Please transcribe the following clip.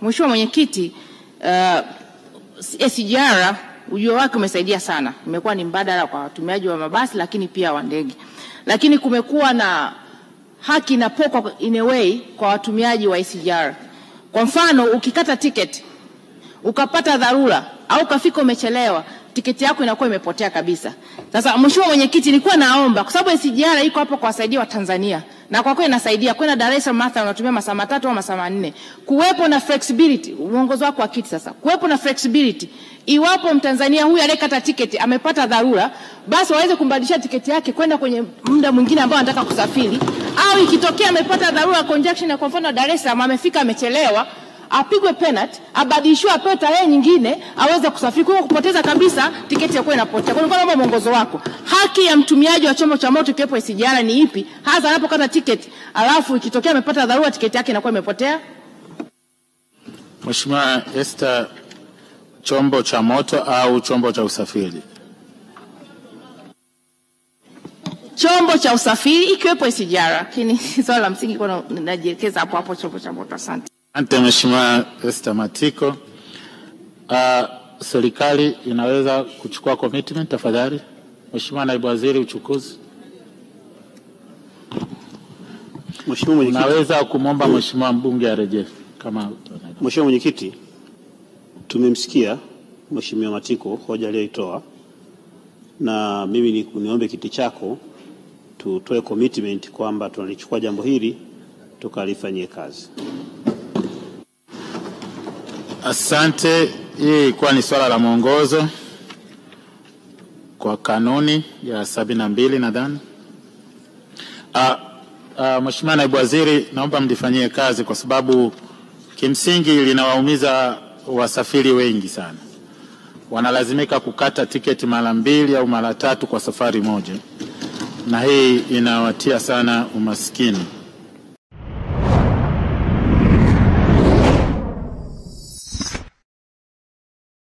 Mheshimiwa Mwenyekiti, SGR ujio wake umesaidia sana. Imekuwa ni mbadala kwa watumiaji wa mabasi lakini pia wa ndege. Lakini kumekuwa na haki na pokwa in a way kwa watumiaji wa SGR. Kwa mfano, ukikata tiketi ukapata dharura au kafika umechelewa, tiketi yako inakuwa imepotea kabisa. Sasa Mheshimiwa Mwenyekiti, nilikuwa naomba kwa sababu SGR iko hapo kwa wasaidia wa Tanzania na kwa kweli inasaidia kwenda Dar es Salaam mathalan unatumia masaa 3 au masaa 4. Kuwepo na flexibility, uongozi wako wa kiti sasa. Kuwepo na flexibility, iwapo Mtanzania huyu aliyekata tiketi amepata dharura, basi waweze kumbadilisha tiketi yake kwenda kwenye muda mwingine ambao anataka kusafiri, au ikitokea amepata dharura conjunction na kwa mfano Dar es Salaam amefika amechelewa, apigwe penalty, abadilishwe apewe tarehe nyingine aweze kusafiri, kwa kupoteza kabisa tiketi yako inapotea. Kwa hiyo naomba mwongozo wako. Haki ya mtumiaji wa chombo cha moto kiwepo SGR ni ipi? Hasa anapokata tiketi alafu ikitokea amepata dharura tiketi yake inakuwa imepotea. Mheshimiwa Esther, chombo cha moto au chombo cha usafiri? Chombo cha usafiri ikiwepo SGR, lakini swala la msingi kwa najielekeza hapo hapo chombo cha moto. Asante. Asante Mheshimiwa Esther Matiko. Serikali inaweza kuchukua commitment tafadhali. Mheshimiwa Naibu Waziri Uchukuzi. Mheshimiwa Mwenyekiti, naweza kumwomba Mheshimiwa mbunge arejee kama. Mheshimiwa Mwenyekiti, tumemsikia Mheshimiwa Matiko hoja aliyoitoa, na mimi niombe kiti chako tutoe commitment kwamba tunalichukua jambo hili tukalifanyie kazi. Asante. Hii kwa ni swala la mwongozo kwa kanuni ya 72 nadhani. Mheshimiwa Naibu Waziri, naomba mlifanyie kazi kwa sababu kimsingi linawaumiza wasafiri wengi sana. Wanalazimika kukata tiketi mara 2 au mara 3 kwa safari moja, na hii inawatia sana umaskini.